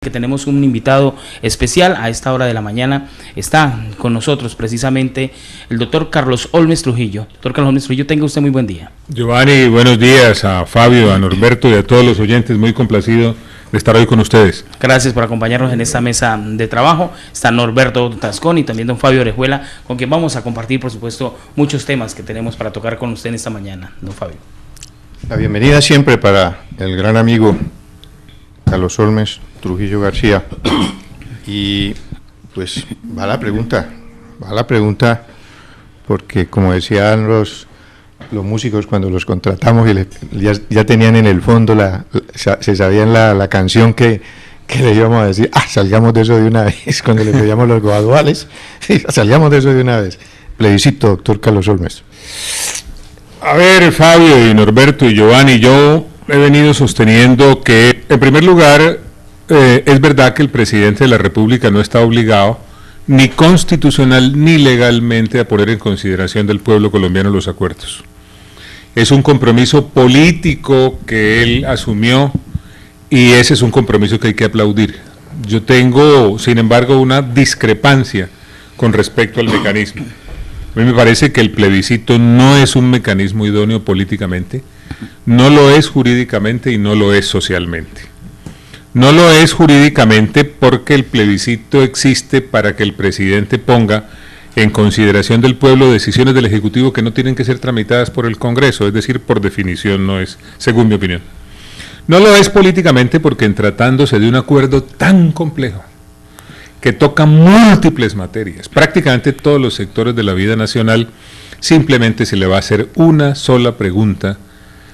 Que tenemos un invitado especial a esta hora de la mañana. Está con nosotros precisamente el doctor Carlos Olmes Trujillo. Doctor Carlos Olmes Trujillo, tenga usted muy buen día. Giovanni, buenos días a Fabio, a Norberto y a todos los oyentes. Muy complacido de estar hoy con ustedes. Gracias por acompañarnos en esta mesa de trabajo. Está Norberto Tascón y también don Fabio Orejuela, con quien vamos a compartir, por supuesto, muchos temas que tenemos para tocar con usted en esta mañana. Don Fabio. La bienvenida siempre para el gran amigo Carlos Olmes Trujillo García. Y pues va la pregunta, porque como decían los músicos cuando los contratamos y ya tenían en el fondo, se sabían la canción que le íbamos a decir, salgamos de eso de una vez, cuando le pedíamos los graduales, salgamos de eso de una vez. Plebiscito, doctor Carlos Olmes. A ver, Fabio y Norberto y Giovanni, yo he venido sosteniendo que, en primer lugar, es verdad que el presidente de la República no está obligado, ni constitucional ni legalmente, a poner en consideración del pueblo colombiano los acuerdos. Es un compromiso político que él asumió y ese es un compromiso que hay que aplaudir. Yo tengo, sin embargo, una discrepancia con respecto al mecanismo. A mí me parece que el plebiscito no es un mecanismo idóneo políticamente, no lo es jurídicamente y no lo es socialmente. No lo es jurídicamente porque el plebiscito existe para que el presidente ponga en consideración del pueblo decisiones del Ejecutivo que no tienen que ser tramitadas por el Congreso, es decir, por definición no es, según mi opinión. No lo es políticamente porque en tratándose de un acuerdo tan complejo, que toca múltiples materias, prácticamente todos los sectores de la vida nacional, simplemente se le va a hacer una sola pregunta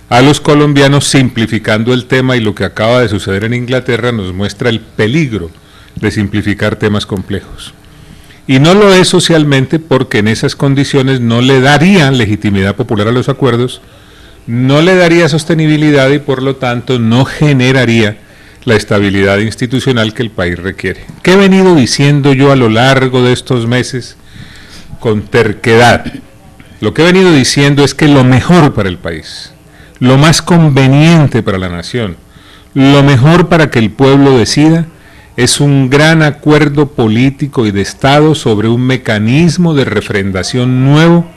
a los colombianos, simplificando el tema, y lo que acaba de suceder en Inglaterra nos muestra el peligro de simplificar temas complejos. Y no lo es socialmente porque en esas condiciones no le daría legitimidad popular a los acuerdos, no le daría sostenibilidad y por lo tanto no generaría la estabilidad institucional que el país requiere. ¿Qué he venido diciendo yo a lo largo de estos meses con terquedad? Lo que he venido diciendo es que lo mejor para el país, lo más conveniente para la nación, lo mejor para que el pueblo decida, es un gran acuerdo político y de Estado sobre un mecanismo de refrendación nuevo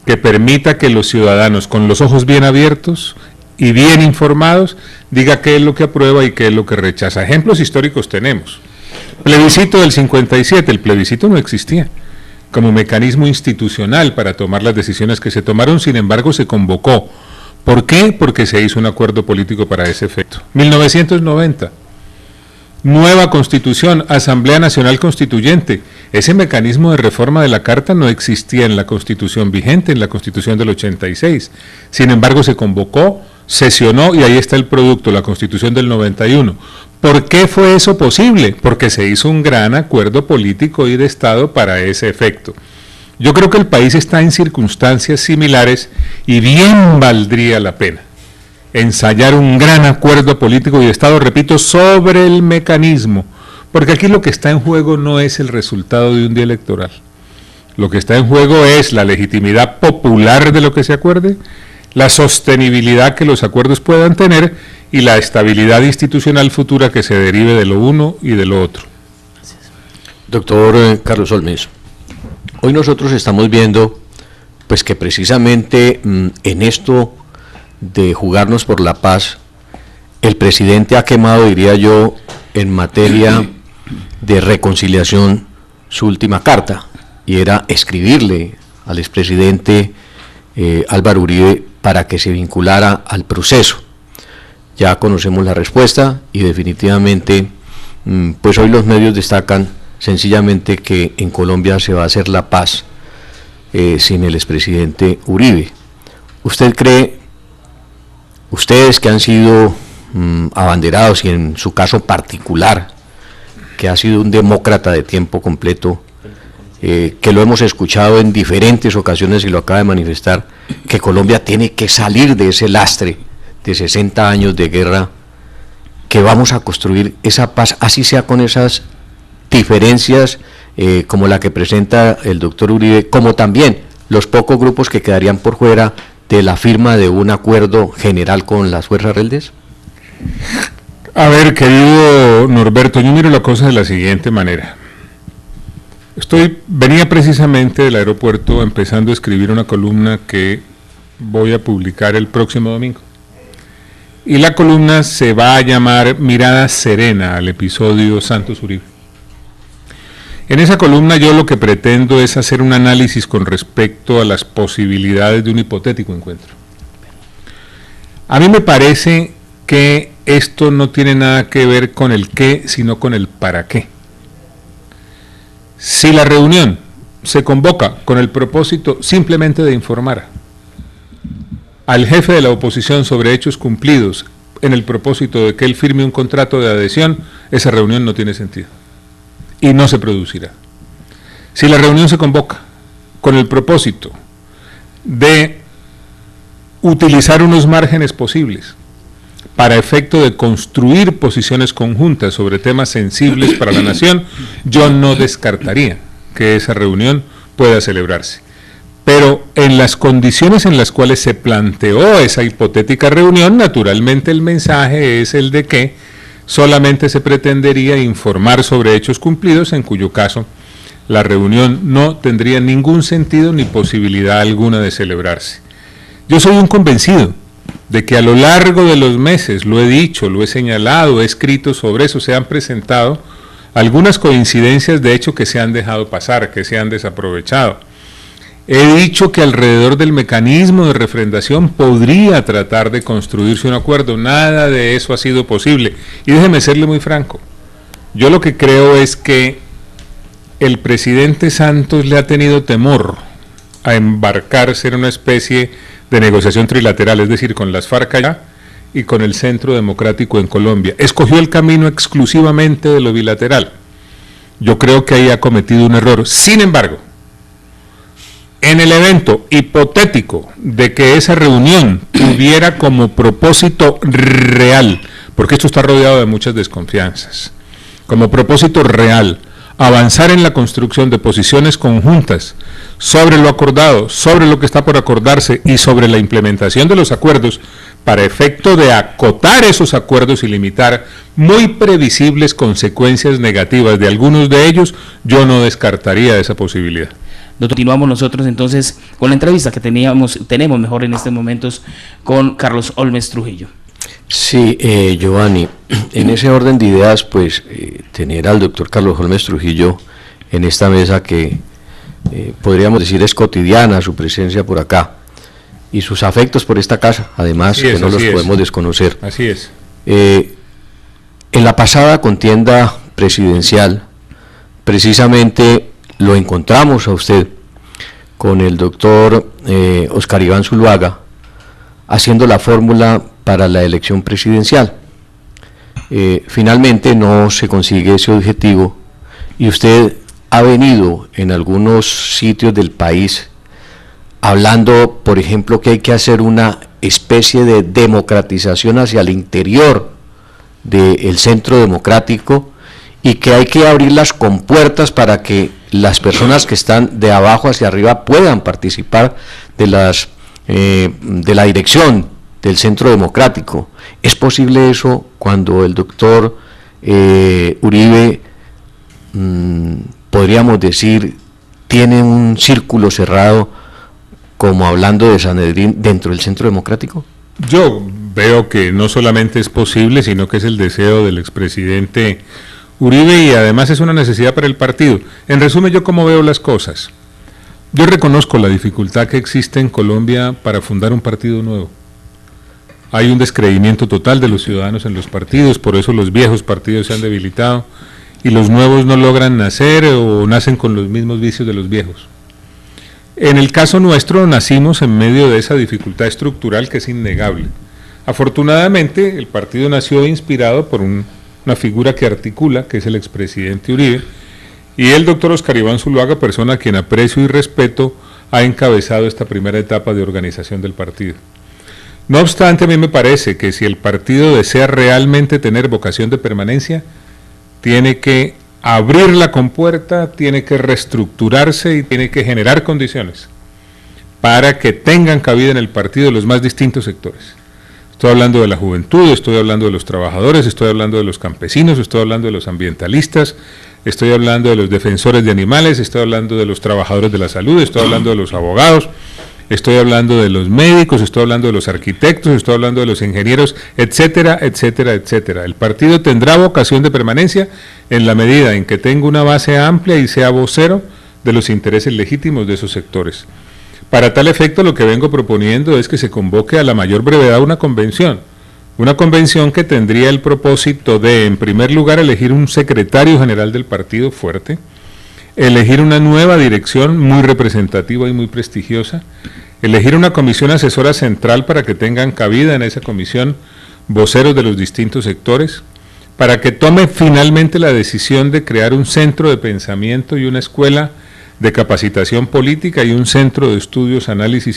que permita que los ciudadanos, con los ojos bien abiertos y bien informados, diga qué es lo que aprueba y qué es lo que rechaza. Ejemplos históricos tenemos. Plebiscito del 57, el plebiscito no existía como mecanismo institucional para tomar las decisiones que se tomaron, sin embargo se convocó. ¿Por qué? Porque se hizo un acuerdo político para ese efecto. 1990, nueva Constitución, Asamblea Nacional Constituyente. Ese mecanismo de reforma de la Carta no existía en la Constitución vigente, en la Constitución del 86. Sin embargo, se convocó, sesionó y ahí está el producto, la Constitución del 91. ¿Por qué fue eso posible? Porque se hizo un gran acuerdo político y de Estado para ese efecto. Yo creo que el país está en circunstancias similares y bien valdría la pena ensayar un gran acuerdo político y de Estado, repito, sobre el mecanismo, porque aquí lo que está en juego no es el resultado de un día electoral. Lo que está en juego es la legitimidad popular de lo que se acuerde, la sostenibilidad que los acuerdos puedan tener y la estabilidad institucional futura que se derive de lo uno y de lo otro. Doctor Carlos Olmes, hoy nosotros estamos viendo pues que precisamente en esto de jugarnos por la paz, el presidente ha quemado, diría yo, en materia de reconciliación, su última carta, y era escribirle al expresidente Álvaro Uribe para que se vinculara al proceso. Ya conocemos la respuesta y definitivamente, pues hoy los medios destacan sencillamente que en Colombia se va a hacer la paz sin el expresidente Uribe. ¿Usted cree, ustedes que han sido abanderados y en su caso particular, que ha sido un demócrata de tiempo completo, que lo hemos escuchado en diferentes ocasiones y lo acaba de manifestar, que Colombia tiene que salir de ese lastre de 60 años de guerra, que vamos a construir esa paz, así sea con esas diferencias como la que presenta el doctor Uribe, como también los pocos grupos que quedarían por fuera de la firma de un acuerdo general con las fuerzas rebeldes? A ver, querido Norberto, yo miro la cosa de la siguiente manera. Venía precisamente del aeropuerto empezando a escribir una columna que voy a publicar el próximo domingo. Y la columna se va a llamar Mirada Serena al episodio Santos Uribe. En esa columna yo lo que pretendo es hacer un análisis con respecto a las posibilidades de un hipotético encuentro. A mí me parece que esto no tiene nada que ver con el qué, sino con el para qué. Si la reunión se convoca con el propósito simplemente de informar al jefe de la oposición sobre hechos cumplidos en el propósito de que él firme un contrato de adhesión, esa reunión no tiene sentido y no se producirá. Si la reunión se convoca con el propósito de utilizar unos márgenes posibles para efecto de construir posiciones conjuntas sobre temas sensibles para la nación, yo no descartaría que esa reunión pueda celebrarse. Pero en las condiciones en las cuales se planteó esa hipotética reunión, naturalmente el mensaje es el de que solamente se pretendería informar sobre hechos cumplidos, en cuyo caso la reunión no tendría ningún sentido ni posibilidad alguna de celebrarse. Yo soy un convencido de que a lo largo de los meses, lo he dicho, lo he señalado, he escrito sobre eso, se han presentado algunas coincidencias de hecho que se han dejado pasar, que se han desaprovechado. He dicho que alrededor del mecanismo de refrendación podría tratar de construirse un acuerdo, nada de eso ha sido posible. Y déjeme serle muy franco, yo lo que creo es que el presidente Santos le ha tenido temor a embarcarse en una especie de negociación trilateral, es decir, con las FARC allá y con el Centro Democrático en Colombia. Escogió el camino exclusivamente de lo bilateral. Yo creo que ahí ha cometido un error. Sin embargo, en el evento hipotético de que esa reunión tuviera como propósito real, porque esto está rodeado de muchas desconfianzas, como propósito real, avanzar en la construcción de posiciones conjuntas sobre lo acordado, sobre lo que está por acordarse y sobre la implementación de los acuerdos para efecto de acotar esos acuerdos y limitar muy previsibles consecuencias negativas de algunos de ellos, yo no descartaría esa posibilidad. Continuamos nosotros entonces con la entrevista que tenemos mejor en estos momentos con Carlos Holmes Trujillo. Sí, Giovanni, en ese orden de ideas, pues tener al doctor Carlos Holmes Trujillo en esta mesa que podríamos decir es cotidiana, su presencia por acá y sus afectos por esta casa, además que no los podemos desconocer. Así es. En la pasada contienda presidencial, precisamente lo encontramos a usted con el doctor Oscar Iván Zuluaga haciendo la fórmula para la elección presidencial. Finalmente no se consigue ese objetivo y usted ha venido en algunos sitios del país hablando, por ejemplo, que hay que hacer una especie de democratización hacia el interior del centro democrático y que hay que abrir las compuertas para que las personas que están de abajo hacia arriba puedan participar de la dirección del centro democrático. ¿Es posible eso cuando el doctor Uribe, podríamos decir, tiene un círculo cerrado, como hablando de Sanedrín, dentro del centro democrático? Yo veo que no solamente es posible, sino que es el deseo del expresidente Uribe y además es una necesidad para el partido. En resumen, yo cómo veo las cosas. Yo reconozco la dificultad que existe en Colombia para fundar un partido nuevo. Hay un descreimiento total de los ciudadanos en los partidos, por eso los viejos partidos se han debilitado y los nuevos no logran nacer o nacen con los mismos vicios de los viejos. En el caso nuestro nacimos en medio de esa dificultad estructural que es innegable. Afortunadamente el partido nació inspirado por una figura que articula, que es el expresidente Uribe, y el doctor Oscar Iván Zuluaga, persona a quien aprecio y respeto, ha encabezado esta primera etapa de organización del partido. No obstante, a mí me parece que si el partido desea realmente tener vocación de permanencia, tiene que abrir la compuerta, tiene que reestructurarse y tiene que generar condiciones para que tengan cabida en el partido los más distintos sectores. Estoy hablando de la juventud, estoy hablando de los trabajadores, estoy hablando de los campesinos, estoy hablando de los ambientalistas, estoy hablando de los defensores de animales, estoy hablando de los trabajadores de la salud, estoy hablando de los abogados, estoy hablando de los médicos, estoy hablando de los arquitectos, estoy hablando de los ingenieros, etcétera, etcétera, etcétera. El partido tendrá vocación de permanencia en la medida en que tenga una base amplia y sea vocero de los intereses legítimos de esos sectores. Para tal efecto, lo que vengo proponiendo es que se convoque a la mayor brevedad una convención que tendría el propósito de, en primer lugar, elegir un secretario general del partido fuerte, elegir una nueva dirección muy representativa y muy prestigiosa, elegir una comisión asesora central para que tengan cabida en esa comisión voceros de los distintos sectores, para que tome finalmente la decisión de crear un centro de pensamiento y una escuela de capacitación política y un centro de estudios, análisis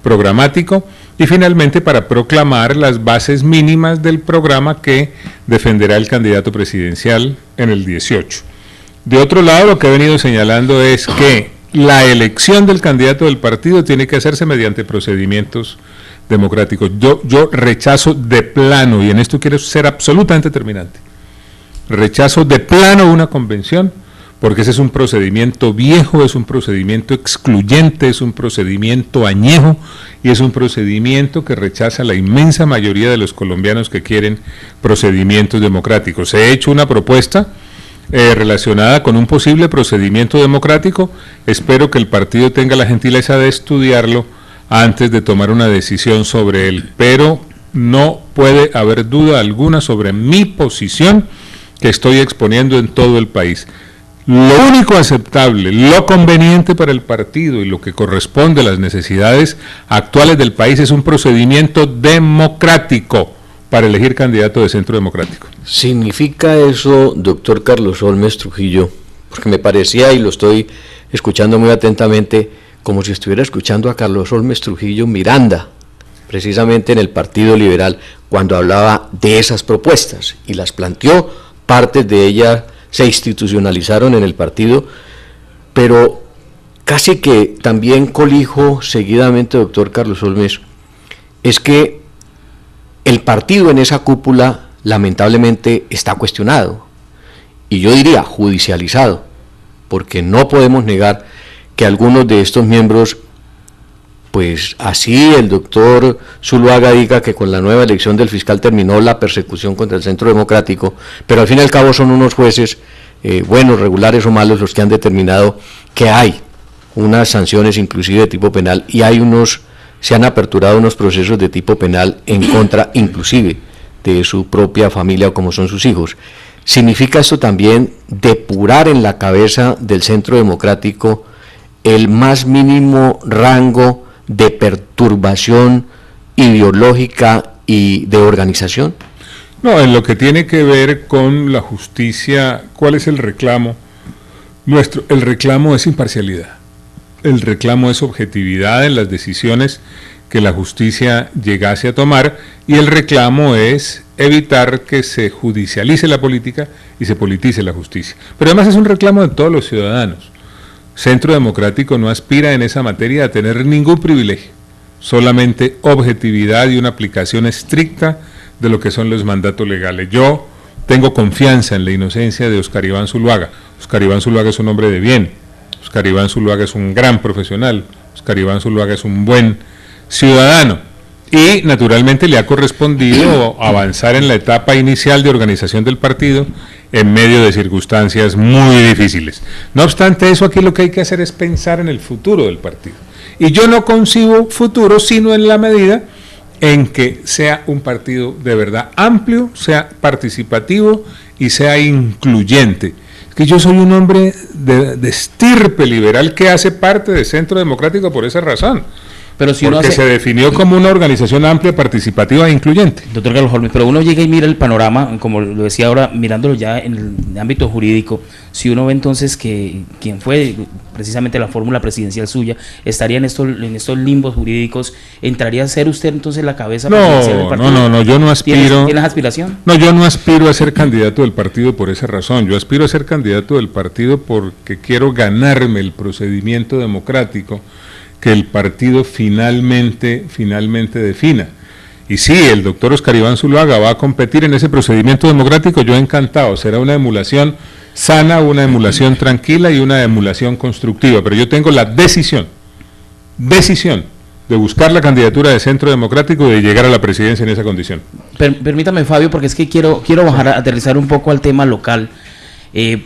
programático, y finalmente para proclamar las bases mínimas del programa que defenderá el candidato presidencial en el 18. De otro lado, lo que he venido señalando es que la elección del candidato del partido tiene que hacerse mediante procedimientos democráticos. Yo rechazo de plano, y en esto quiero ser absolutamente terminante, rechazo de plano una convención, porque ese es un procedimiento viejo, es un procedimiento excluyente, es un procedimiento añejo y es un procedimiento que rechaza la inmensa mayoría de los colombianos que quieren procedimientos democráticos. He hecho una propuesta relacionada con un posible procedimiento democrático, espero que el partido tenga la gentileza de estudiarlo antes de tomar una decisión sobre él, pero no puede haber duda alguna sobre mi posición que estoy exponiendo en todo el país. Lo único aceptable, lo conveniente para el partido y lo que corresponde a las necesidades actuales del país es un procedimiento democrático para elegir candidato de Centro Democrático. ¿Significa eso, doctor Carlos Holmes Trujillo? Porque me parecía, y lo estoy escuchando muy atentamente, como si estuviera escuchando a Carlos Holmes Trujillo Miranda, precisamente en el Partido Liberal, cuando hablaba de esas propuestas y las planteó, partes de ellas se institucionalizaron en el partido, pero casi que también colijo seguidamente, doctor Carlos Holmes, es que el partido en esa cúpula lamentablemente está cuestionado, y yo diría judicializado, porque no podemos negar que algunos de estos miembros, pues así el doctor Zuluaga diga que con la nueva elección del fiscal terminó la persecución contra el Centro Democrático, pero al fin y al cabo son unos jueces buenos, regulares o malos los que han determinado que hay unas sanciones inclusive de tipo penal y se han aperturado unos procesos de tipo penal en contra inclusive de su propia familia o como son sus hijos. ¿Significa esto también depurar en la cabeza del Centro Democrático el más mínimo rango de perturbación ideológica y de organización? No, en lo que tiene que ver con la justicia, ¿cuál es el reclamo nuestro? El reclamo es imparcialidad, el reclamo es objetividad en las decisiones que la justicia llegase a tomar, y el reclamo es evitar que se judicialice la política y se politice la justicia. Pero además es un reclamo de todos los ciudadanos. Centro Democrático no aspira en esa materia a tener ningún privilegio, solamente objetividad y una aplicación estricta de lo que son los mandatos legales. Yo tengo confianza en la inocencia de Oscar Iván Zuluaga. Oscar Iván Zuluaga es un hombre de bien, Oscar Iván Zuluaga es un gran profesional, Oscar Iván Zuluaga es un buen ciudadano y naturalmente le ha correspondido avanzar en la etapa inicial de organización del partido en medio de circunstancias muy difíciles. No obstante eso, aquí lo que hay que hacer es pensar en el futuro del partido. Y yo no concibo futuro sino en la medida en que sea un partido de verdad amplio, sea participativo y sea incluyente. Que yo soy un hombre de estirpe liberal que hace parte del Centro Democrático por esa razón. Pero si porque se definió como una organización amplia, participativa e incluyente. Doctor Carlos Holmes, pero uno llega y mira el panorama, como lo decía ahora, mirándolo ya en el ámbito jurídico, si uno ve entonces que quien fue precisamente la fórmula presidencial suya, estaría en estos limbos jurídicos, ¿entraría a ser usted entonces la cabeza presidencial del partido? No, yo no aspiro. ¿Tienes aspiración? No, yo no aspiro a ser candidato del partido por esa razón. Yo aspiro a ser candidato del partido porque quiero ganarme el procedimiento democrático que el partido finalmente defina. Y sí, el doctor Oscar Iván Zuluaga va a competir en ese procedimiento democrático, yo encantado, será una emulación sana, una emulación tranquila y una emulación constructiva, pero yo tengo la decisión de buscar la candidatura de Centro Democrático y de llegar a la presidencia en esa condición. Permítame, Fabio, porque es que quiero bajar a aterrizar un poco al tema local.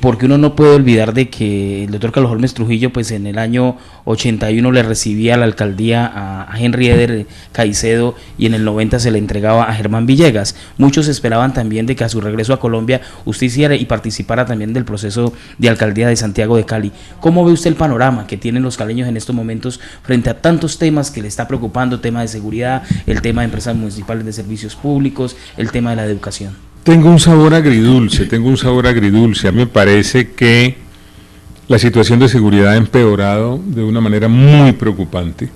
Porque uno no puede olvidar de que el doctor Carlos Holmes Trujillo, pues en el año 81 le recibía la alcaldía a Henry Eder Caicedo y en el 90 se le entregaba a Germán Villegas. Muchos esperaban también de que a su regreso a Colombia usted hiciera y participara también del proceso de alcaldía de Santiago de Cali. ¿Cómo ve usted el panorama que tienen los caleños en estos momentos frente a tantos temas que le está preocupando, tema de seguridad, el tema de empresas municipales de servicios públicos, el tema de la educación? Tengo un sabor agridulce. A mí me parece que la situación de seguridad ha empeorado de una manera muy preocupante,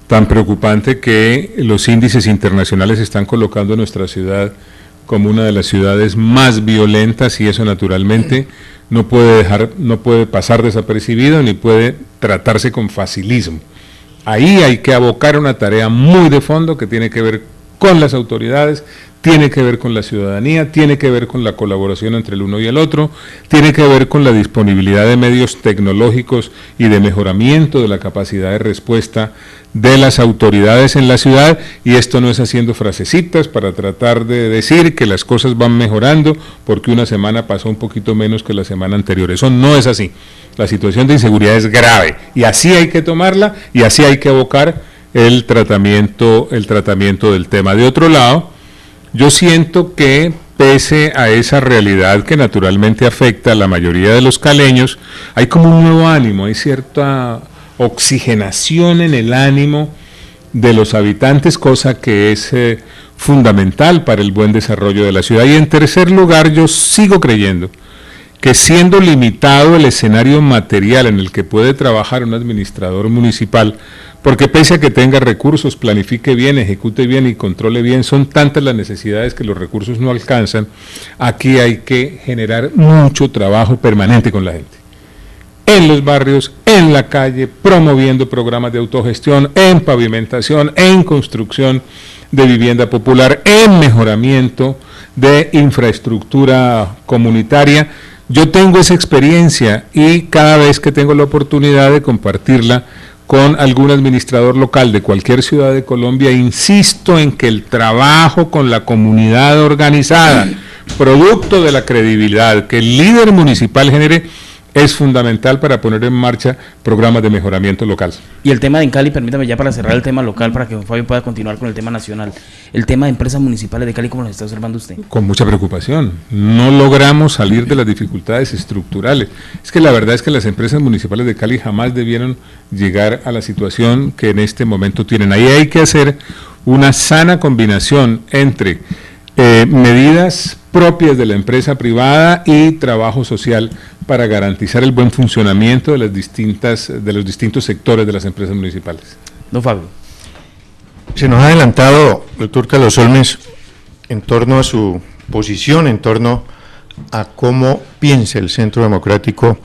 tan preocupante que los índices internacionales están colocando a nuestra ciudad como una de las ciudades más violentas y eso naturalmente no puede pasar desapercibido ni puede tratarse con facilismo. Ahí hay que abocar una tarea muy de fondo que tiene que ver con las autoridades, tiene que ver con la ciudadanía, tiene que ver con la colaboración entre el uno y el otro, tiene que ver con la disponibilidad de medios tecnológicos y de mejoramiento de la capacidad de respuesta de las autoridades en la ciudad, y esto no es haciendo frasecitas para tratar de decir que las cosas van mejorando porque una semana pasó un poquito menos que la semana anterior. Eso no es así. La situación de inseguridad es grave y así hay que tomarla y así hay que abocar el tratamiento del tema. De otro lado, yo siento que pese a esa realidad que naturalmente afecta a la mayoría de los caleños, hay como un nuevo ánimo, hay cierta oxigenación en el ánimo de los habitantes, cosa que es fundamental para el buen desarrollo de la ciudad. Y en tercer lugar, yo sigo creyendo que siendo limitado el escenario material en el que puede trabajar un administrador municipal, porque pese a que tenga recursos, planifique bien, ejecute bien y controle bien, son tantas las necesidades que los recursos no alcanzan, aquí hay que generar mucho trabajo permanente con la gente. En los barrios, en la calle, promoviendo programas de autogestión, en pavimentación, en construcción de vivienda popular, en mejoramiento de infraestructura comunitaria. Yo tengo esa experiencia y cada vez que tengo la oportunidad de compartirla con algún administrador local de cualquier ciudad de Colombia, insisto en que el trabajo con la comunidad organizada, producto de la credibilidad que el líder municipal genere, es fundamental para poner en marcha programas de mejoramiento local. Y el tema de Cali, permítame ya para cerrar el tema local, para que Fabio pueda continuar con el tema nacional, el tema de empresas municipales de Cali, ¿cómo lo está observando usted? Con mucha preocupación, no logramos salir de las dificultades estructurales. Es que la verdad es que las empresas municipales de Cali jamás debieron llegar a la situación que en este momento tienen. Ahí hay que hacer una sana combinación entre medidas propias de la empresa privada y trabajo social para garantizar el buen funcionamiento de los distintos sectores de las empresas municipales. Don Fabio. Se nos ha adelantado, doctor Carlos Holmes, en torno a su posición, en torno a cómo piensa el Centro Democrático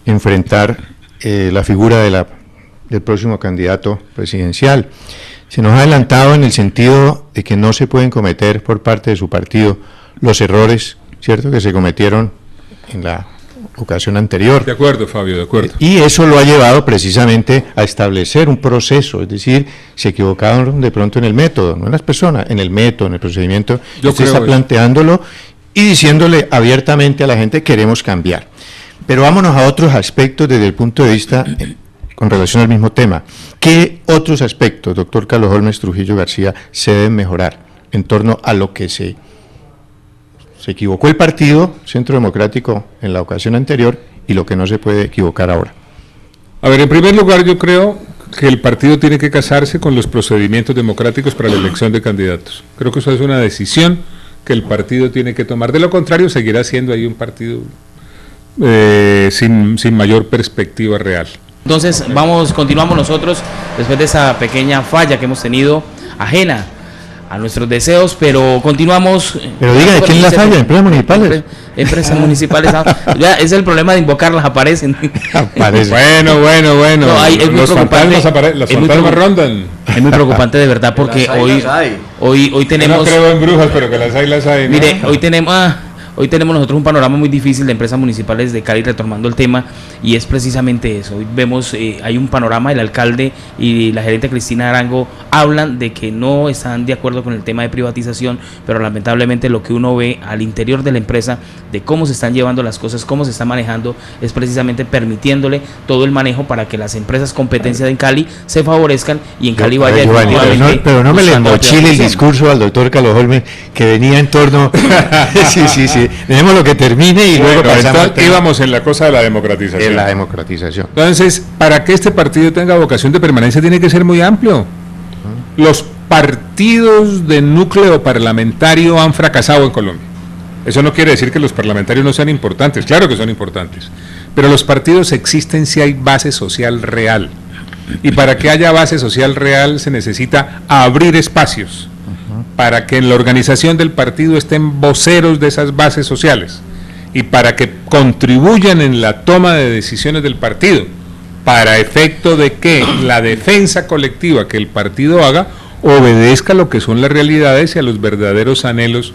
enfrentar la figura del próximo candidato presidencial. Se nos ha adelantado en el sentido de que no se pueden cometer por parte de su partido los errores, ¿cierto?, que se cometieron en la ocasión anterior. De acuerdo, Fabio, de acuerdo. Y eso lo ha llevado precisamente a establecer un proceso, es decir, se equivocaron de pronto en el método, no en las personas, en el método, en el procedimiento. Usted está planteándolo y diciéndole abiertamente a la gente, queremos cambiar. Pero vámonos a otros aspectos desde el punto de vista con relación al mismo tema. ¿Qué otros aspectos, doctor Carlos Holmes Trujillo García, se deben mejorar en torno a lo que se equivocó el partido Centro Democrático en la ocasión anterior y lo que no se puede equivocar ahora? A ver, en primer lugar, yo creo que el partido tiene que casarse con los procedimientos democráticos para la elección de candidatos. Creo que eso es una decisión que el partido tiene que tomar. De lo contrario, seguirá siendo ahí un partido sin mayor perspectiva real. Entonces, continuamos nosotros, después de esa pequeña falla que hemos tenido, ajena a nuestros deseos, pero continuamos. Pero diga, ¿quién la falla? ¿Empresas municipales? Empresas municipales, ya es el problema de invocarlas, aparecen. Bueno. No, es muy los preocupante. los fantasmas rondan. Es muy preocupante de verdad porque hoy tenemos. Yo no creo en brujas, pero que las hay, ¿no? Mire, hoy tenemos nosotros un panorama muy difícil de empresas municipales de Cali, retomando el tema, y es precisamente eso. Hoy vemos, hay un panorama, el alcalde y la gerente Cristina Arango hablan de que no están de acuerdo con el tema de privatización, pero lamentablemente lo que uno ve al interior de la empresa, de cómo se están llevando las cosas, cómo se están manejando, es precisamente permitiéndole todo el manejo para que las empresas competencia de Cali se favorezcan y en Cali vaya Giovanni, pero no me le buscando mochile el discurso al doctor Carlos Holmes que venía en torno. sí. Dejemos lo que termine y luego pasamos. Íbamos en la cosa de la democratización. En la democratización. Entonces, para que este partido tenga vocación de permanencia tiene que ser muy amplio. Los partidos de núcleo parlamentario han fracasado en Colombia. Eso no quiere decir que los parlamentarios no sean importantes, claro que son importantes, pero los partidos existen si hay base social real. Y para que haya base social real se necesita abrir espacios para que en la organización del partido estén voceros de esas bases sociales y para que contribuyan en la toma de decisiones del partido, para efecto de que la defensa colectiva que el partido haga obedezca a lo que son las realidades y a los verdaderos anhelos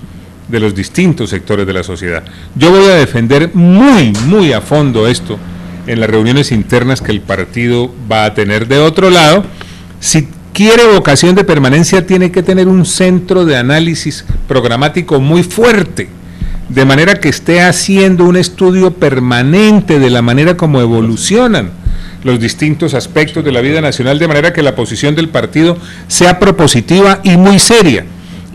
de los distintos sectores de la sociedad. Yo voy a defender muy a fondo esto en las reuniones internas que el partido va a tener. De otro lado, si quiere vocación de permanencia, tiene que tener un centro de análisis programático muy fuerte, de manera que esté haciendo un estudio permanente de la manera como evolucionan los distintos aspectos de la vida nacional, de manera que la posición del partido sea propositiva y muy seria.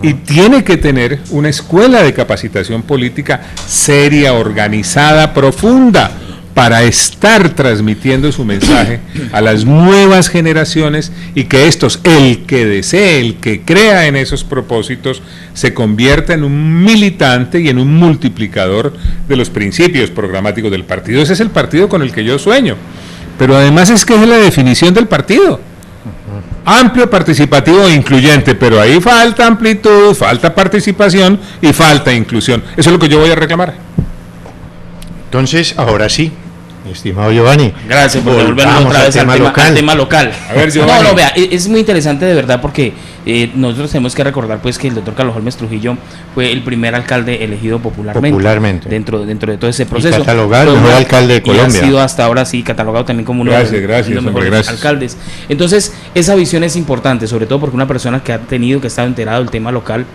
Y tiene que tener una escuela de capacitación política seria, organizada, profunda, para estar transmitiendo su mensaje a las nuevas generaciones y que estos, el que desee, el que crea en esos propósitos, se convierta en un militante y en un multiplicador de los principios programáticos del partido. Ese es el partido con el que yo sueño, pero además es que es la definición del partido. Amplio, participativo e incluyente, pero ahí falta amplitud, falta participación y falta inclusión. Eso es lo que yo voy a reclamar. Entonces, ahora sí, estimado Giovanni. Gracias por devolvernos otra vez al tema local. A ver, Giovanni. No, vea, es muy interesante de verdad porque nosotros tenemos que recordar pues que el doctor Carlos Holmes Trujillo fue el primer alcalde elegido popularmente. Dentro de todo ese proceso. Y catalogado el mejor alcalde de Colombia. Y ha sido hasta ahora sí catalogado también como uno de los mejores alcaldes. Entonces, esa visión es importante, sobre todo porque una persona que ha estado enterado del tema local,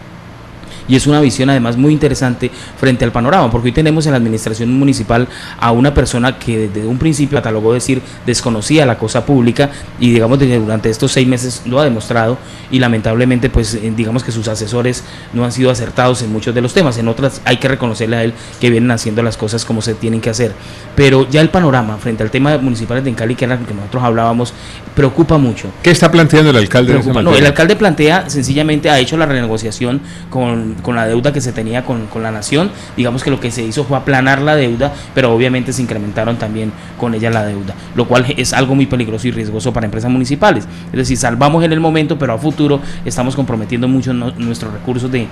y es una visión además muy interesante frente al panorama, porque hoy tenemos en la administración municipal a una persona que desde un principio catalogó decir desconocía la cosa pública y digamos que durante estos 6 meses lo ha demostrado y lamentablemente pues digamos que sus asesores no han sido acertados en muchos de los temas, en otras hay que reconocerle a él que vienen haciendo las cosas como se tienen que hacer, pero ya el panorama frente al tema municipal de Cali, que era lo que nosotros hablábamos, preocupa mucho. ¿Qué está planteando el alcalde? No, el alcalde plantea, sencillamente ha hecho la renegociación con la deuda que se tenía con la nación, digamos que lo que se hizo fue aplanar la deuda, pero obviamente se incrementaron también con ella la deuda, lo cual es algo muy peligroso y riesgoso para empresas municipales, es decir, salvamos en el momento, pero a futuro estamos comprometiendo mucho nuestros recursos de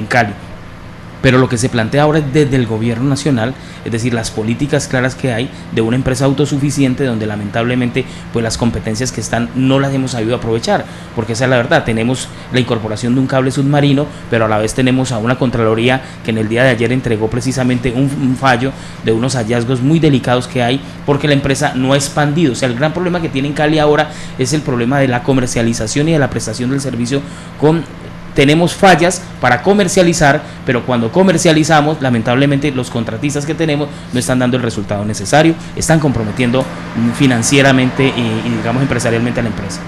Cali. Pero lo que se plantea ahora es desde el gobierno nacional, es decir, las políticas claras que hay de una empresa autosuficiente donde lamentablemente pues las competencias que están no las hemos sabido aprovechar, porque esa es la verdad, tenemos la incorporación de un cable submarino, pero a la vez tenemos a una Contraloría que en el día de ayer entregó precisamente un fallo de unos hallazgos muy delicados que hay, porque la empresa no ha expandido. O sea, el gran problema que tiene en Cali ahora es el problema de la comercialización y de la prestación del servicio tenemos fallas para comercializar, pero cuando comercializamos, lamentablemente los contratistas que tenemos no están dando el resultado necesario, están comprometiendo financieramente y digamos empresarialmente a la empresa.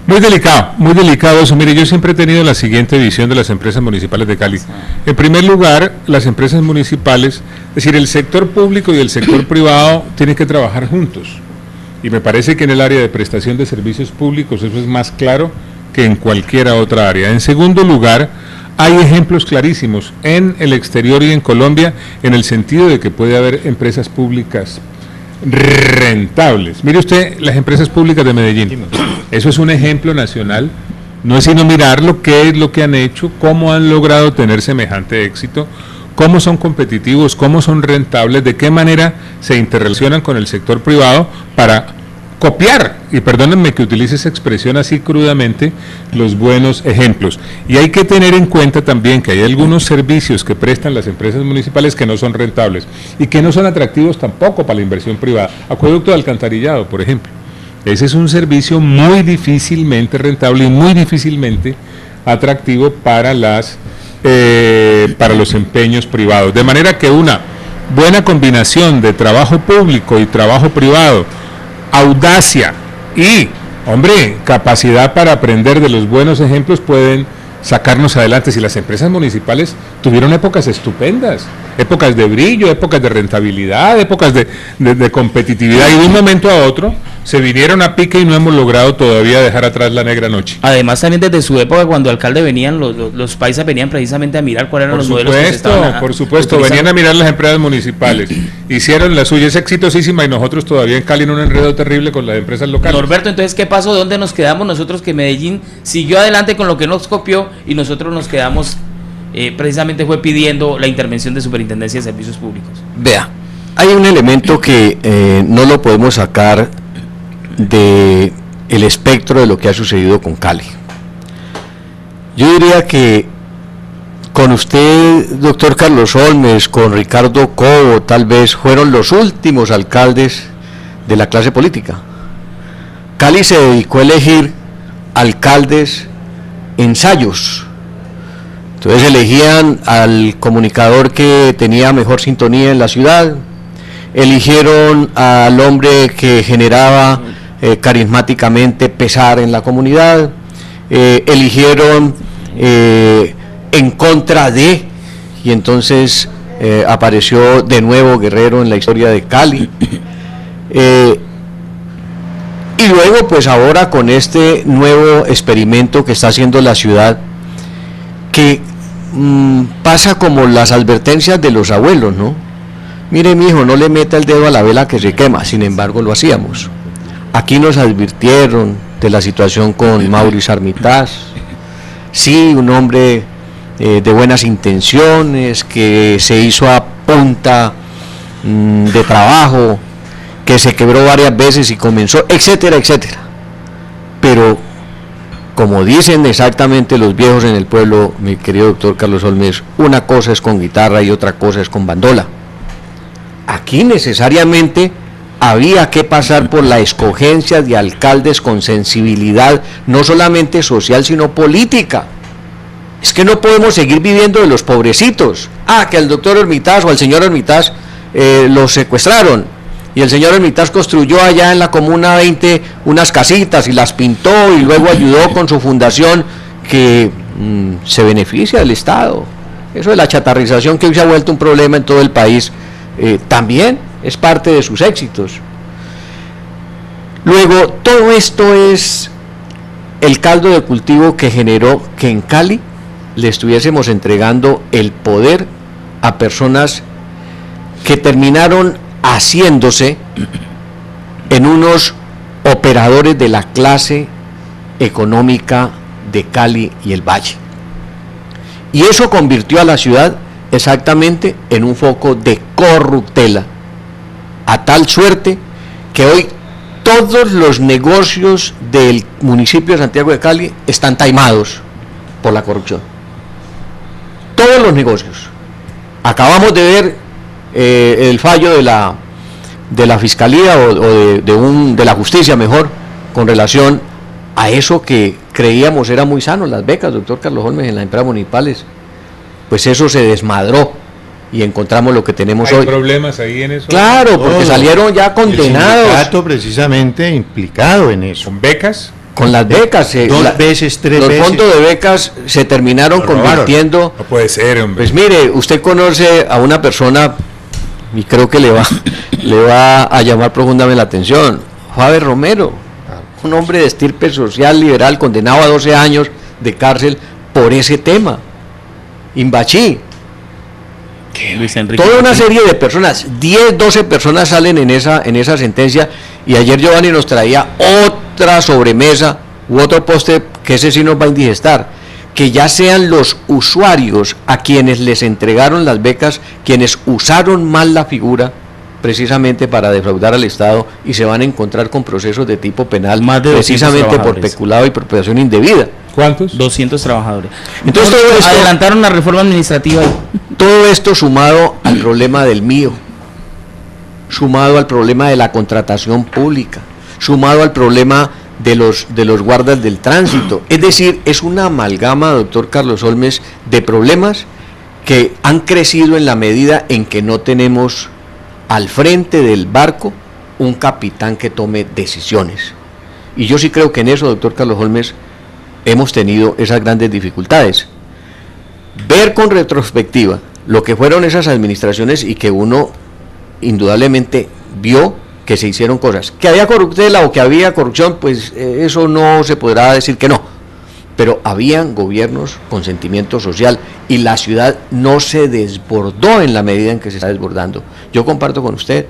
Muy delicado eso. Mire, yo siempre he tenido la siguiente visión de las empresas municipales de Cali. En primer lugar, las empresas municipales, es decir, el sector público y el sector privado tienen que trabajar juntos. Y me parece que en el área de prestación de servicios públicos eso es más claro que en cualquier otra área. En segundo lugar, hay ejemplos clarísimos en el exterior y en Colombia en el sentido de que puede haber empresas públicas rentables. Mire usted las empresas públicas de Medellín, eso es un ejemplo nacional no es sino mirarlo, qué es lo que han hecho, cómo han logrado tener semejante éxito, cómo son competitivos, cómo son rentables, de qué manera se interrelacionan con el sector privado para copiar, y perdónenme que utilice esa expresión así crudamente, los buenos ejemplos. Y hay que tener en cuenta también que hay algunos servicios que prestan las empresas municipales que no son rentables y que no son atractivos tampoco para la inversión privada. Acueducto de alcantarillado, por ejemplo. Ese es un servicio muy difícilmente rentable y muy difícilmente atractivo para los empeños privados. De manera que una buena combinación de trabajo público y trabajo privado, audacia y, capacidad para aprender de los buenos ejemplos pueden sacarnos adelante. Si las empresas municipales tuvieron épocas estupendas, épocas de brillo, épocas de rentabilidad, épocas de competitividad, y de un momento a otro se vinieron a pique y no hemos logrado todavía dejar atrás la negra noche. Además también desde su época, cuando alcalde venían, los paisas venían precisamente a mirar cuáles eran los modelos que se estaban por supuesto, venían a mirar las empresas municipales, hicieron la suya, es exitosísima, y nosotros todavía en Cali en un enredo terrible con las empresas locales. Norberto, entonces, ¿qué pasó? ¿Dónde nos quedamos nosotros, que Medellín siguió adelante con lo que nos copió y nosotros nos quedamos, precisamente fue pidiendo la intervención de Superintendencia de Servicios Públicos? Vea, hay un elemento que no lo podemos sacar de el espectro de lo que ha sucedido con Cali. Yo diría que con usted, doctor Carlos Olmes, con Ricardo Cobo, tal vez fueron los últimos alcaldes de la clase política. Cali se dedicó a elegir alcaldes ensayos. Entonces elegían al comunicador que tenía mejor sintonía en la ciudad, eligieron al hombre que generaba carismáticamente pesar en la comunidad, eligieron en contra de, y entonces apareció de nuevo Guerrero en la historia de Cali, y luego pues ahora con este nuevo experimento que está haciendo la ciudad, que pasa como las advertencias de los abuelos, ¿no? Mire, mijo, no le meta el dedo a la vela que se quema. Sin embargo, lo hacíamos. Aquí nos advirtieron de la situación con Mauricio Armitaz. Sí, un hombre de buenas intenciones, que se hizo a punta de trabajo, que se quebró varias veces y comenzó, etcétera, etcétera. Pero, como dicen exactamente los viejos en el pueblo, mi querido doctor Carlos Olmes, una cosa es con guitarra y otra cosa es con bandola. Aquí necesariamente había que pasar por la escogencia de alcaldes con sensibilidad, no solamente social, sino política. Es que no podemos seguir viviendo de los pobrecitos. Que al doctor Hermitaz o al señor Hermitaz lo secuestraron, y el señor Hermitaz construyó allá en la Comuna 20 unas casitas y las pintó, y luego ayudó con su fundación que se beneficia del Estado. Eso de la chatarrización, que hoy se ha vuelto un problema en todo el país, también es parte de sus éxitos. Luego, todo esto es el caldo de cultivo que generó que en Cali le estuviésemos entregando el poder a personas que terminaron haciéndose en unos operadores de la clase económica de Cali y el Valle. Y eso convirtió a la ciudad exactamente en un foco de corruptela, a tal suerte que hoy todos los negocios del municipio de Santiago de Cali están taimados por la corrupción. Todos los negocios. Acabamos de ver el fallo de la fiscalía o de la justicia, mejor, con relación a eso que creíamos era muy sano, las becas, doctor Carlos Olmes, en las empresas municipales. Pues eso se desmadró y encontramos lo que tenemos hoy. ¿Hay problemas ahí en eso? Claro, porque salieron ya condenados. El sindicato precisamente implicado en eso. ¿Con becas? Con las becas. Dos veces, tres los veces. Los fondos de becas se terminaron convirtiendo. No puede ser, hombre. Pues mire, usted conoce a una persona, y creo que le va a llamar profundamente la atención, Faber Romero, un hombre de estirpe social liberal, condenado a 12 años de cárcel por ese tema. Imbachí. Toda una serie de personas, 10, 12 personas salen en esa sentencia, y ayer Giovanni nos traía otra sobremesa u otro postre que ese sí nos va a indigestar, que ya sean los usuarios a quienes les entregaron las becas, quienes usaron mal la figura precisamente para defraudar al Estado y se van a encontrar con procesos de tipo penal, más de precisamente por peculado y apropiación indebida. ¿Cuántos? 200 trabajadores. Entonces todo esto, adelantaron la reforma administrativa. Todo esto sumado al problema del mío, sumado al problema de la contratación pública, sumado al problema de los guardas del tránsito. Es decir, es una amalgama, doctor Carlos Holmes, de problemas que han crecido en la medida en que no tenemos al frente del barco un capitán que tome decisiones. Y yo sí creo que en eso, doctor Carlos Holmes, hemos tenido esas grandes dificultades. Ver con retrospectiva lo que fueron esas administraciones y que uno indudablemente vio que se hicieron cosas. Que había corruptela o que había corrupción, pues eso no se podrá decir que no. Pero habían gobiernos con sentimiento social y la ciudad no se desbordó en la medida en que se está desbordando. Yo comparto con usted,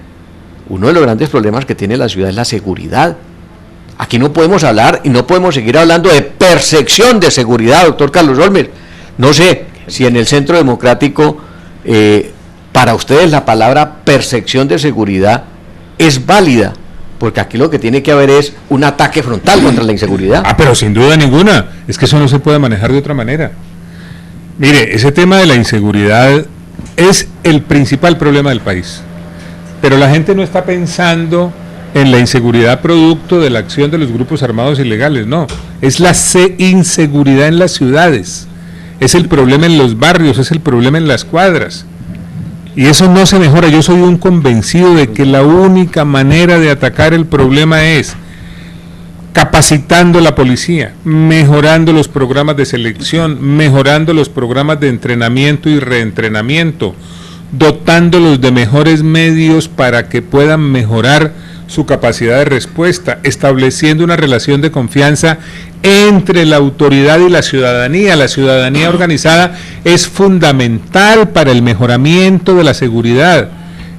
uno de los grandes problemas que tiene la ciudad es la seguridad. Aquí no podemos hablar y no podemos seguir hablando de percepción de seguridad, doctor Carlos Holmes. No sé si en el Centro Democrático para ustedes la palabra percepción de seguridad es válida, porque aquí lo que tiene que haber es un ataque frontal contra la inseguridad. Pero sin duda ninguna, es que eso no se puede manejar de otra manera. Mire, ese tema de la inseguridad es el principal problema del país, pero la gente no está pensando en la inseguridad producto de la acción de los grupos armados ilegales, no, es la inseguridad en las ciudades, es el problema en los barrios, es el problema en las cuadras. Y eso no se mejora. Yo soy un convencido de que la única manera de atacar el problema es capacitando la policía, mejorando los programas de selección, mejorando los programas de entrenamiento y reentrenamiento, dotándolos de mejores medios para que puedan mejorar su capacidad de respuesta, estableciendo una relación de confianza entre la autoridad y la ciudadanía. La ciudadanía organizada es fundamental para el mejoramiento de la seguridad.